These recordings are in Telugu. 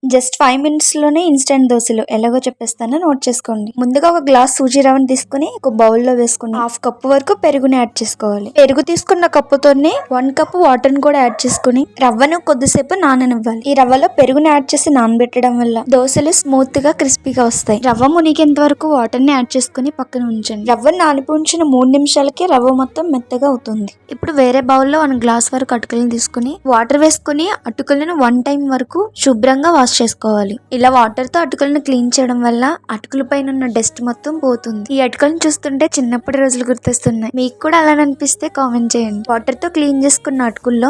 జస్ట్ 5 మినిట్స్ లోనే ఇన్స్టెంట్ దోశలు ఎలాగో చెప్పేస్తాను, నోట్ చేసుకోండి. ముందుగా ఒక గ్లాస్ సూజీ రవ్వని తీసుకుని ఒక బౌల్లో వేసుకుని హాఫ్ కప్ వరకు పెరుగుని యాడ్ చేసుకోవాలి. పెరుగు తీసుకున్న కప్పుతోనే 1 కప్ వాటర్ ని కూడా యాడ్ చేసుకుని రవ్వను కొద్దిసేపు నాననివ్వాలి. ఈ రవ్వలో పెరుగుని యాడ్ చేసి నానబెట్టడం వల్ల దోశలు స్మూత్ గా క్రిస్పీగా వస్తాయి. రవ్వ మునిగేంత వరకు వాటర్ ని యాడ్ చేసుకుని పక్కన ఉంచండి. రవ్వ నానిపి ఉంచిన 3 నిమిషాలకి రవ్వ మొత్తం మెత్తగా అవుతుంది. ఇప్పుడు వేరే బౌల్లో 1 గ్లాస్ వరకు అటుకులను తీసుకుని వాటర్ వేసుకుని అటుకులను 1 టైం వరకు శుభ్రంగా వాష్ చేసుకోవాలి. ఇలా వాటర్ తో అటుకులను క్లీన్ చేయడం వల్ల అటుకుల పైన ఉన్న డస్ట్ మొత్తం పోతుంది. ఈ అటుకులను చూస్తుంటే చిన్నప్పటి రోజులు గుర్తొస్తున్నాయి. మీకు కూడా అలా అనిపిస్తే కామెంట్ చేయండి. వాటర్ తో క్లీన్ చేసుకున్న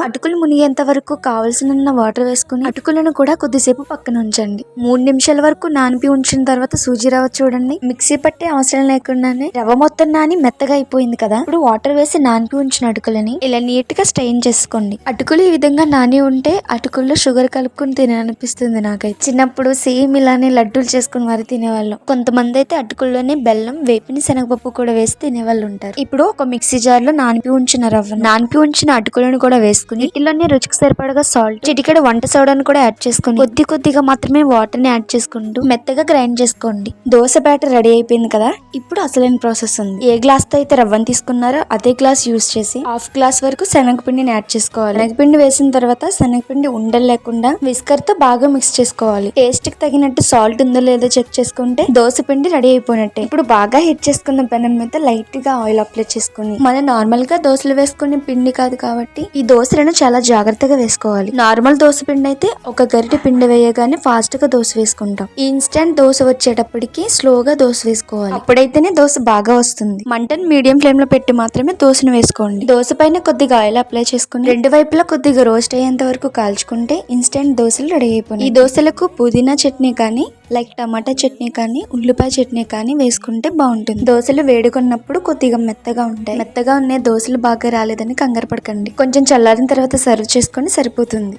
అటుకులు మునిగేంత వరకు కావాల్సిన వాటర్ వేసుకుని అటుకులను కూడా కొద్దిసేపు పక్కన ఉంచండి. 3 నిమిషాల వరకు నానిపి ఉంచిన తర్వాత సూజీ రవ్వ చూడండి, మిక్సీ పట్టే అవసరం లేకుండానే రవ్వ మొత్తం నాని మెత్తగా అయిపోయింది కదా. ఇప్పుడు వాటర్ వేసి నానిపి ఉంచిన అటుకులని ఇలా నీట్ గా స్ట్రెయిన్ చేసుకోండి. అటుకులు ఈ విధంగా నాని ఉంటే అటుకుల్లో షుగర్ కలుపుకుని తినాలనిపిస్తుంది. నాకైతే చిన్నప్పుడు సేమ్ ఇలానే లడ్డూలు చేసుకుని మరి తినేవాళ్ళం. కొంతమంది అయితే అటుకుల్లోనే బెల్లం, వేపిని, శనగపప్పు కూడా వేసి తినేవాళ్ళు ఉంటారు. ఇప్పుడు ఒక మిక్సీ జార్ లో నానిపి ఉంచిన అటుకులను కూడా వేసుకుని వీటిలోనే రుచికి సరిపడగా సాల్ట్, చిటికెడు వంట సోడాను కూడా యాడ్ చేసుకుని కొద్దిగా మాత్రమే వాటర్ ని యాడ్ చేసుకుంటూ మెత్తగా గ్రైండ్ చేసుకోండి. దోశ బ్యాటర్ రెడీ అయిపోయింది కదా. ఇప్పుడు అసలైన ప్రాసెస్ ఉంది. ఏ గ్లాస్ తో అయితే రవ్వని తీసుకున్నారో అదే గ్లాస్ యూస్ చేసి హాఫ్ గ్లాస్ వరకు శనగపిండిని యాడ్ చేసుకోవాలి. శనగపిండి వేసిన తర్వాత శనగపిండి ఉండలు లేకుండా విస్కర్ తో బాగా మిక్స్ చేసుకోవాలి. టేస్ట్ కి తగినట్టు సాల్ట్ ఉందో లేదో చెక్ చేసుకుంటే దోశ పిండి రెడీ అయిపోయినట్టే. ఇప్పుడు బాగా హీట్ చేసుకున్న పెనం మీద లైట్ గా ఆయిల్ అప్లై చేసుకుని మనం నార్మల్ గా దోశలు వేసుకునే పిండి కాదు కాబట్టి ఈ దోశలను చాలా జాగ్రత్తగా వేసుకోవాలి. నార్మల్ దోశ పిండి అయితే ఒక గరిటె పిండి వేయగానే ఫాస్ట్ గా దోశ వేసుకుంటాం. ఈ ఇన్స్టెంట్ దోశ వచ్చేటప్పటికి స్లోగా దోశ వేసుకోవాలి. అప్పుడైతేనే దోశ బాగా వస్తుంది. మంటను మీడియం ఫ్లేమ్ లో పెట్టి మాత్రమే దోశను వేసుకోండి. దోశ పైన కొద్దిగా ఆయిల్ అప్లై చేసుకుని 2 వైపులా కొద్దిగా రోస్ట్ అయ్యేంత వరకు కాల్చుకుంటే ఇన్స్టెంట్ దోశలు రెడీ అయిపోయి. ఈ దోశలకు పుదీనా చట్నీ కానీ లైక్ టమాటా చట్నీ కానీ ఉల్లిపాయ చట్నీ కానీ వేసుకుంటే బాగుంటుంది. దోశలు వేడుకున్నప్పుడు కొద్దిగా మెత్తగా ఉంటాయి. మెత్తగా ఉన్న దోశలు బాగా రాలేదని కంగారు పడకండి. కొంచెం చల్లారిన తర్వాత సర్వ్ చేసుకొని సరిపోతుంది.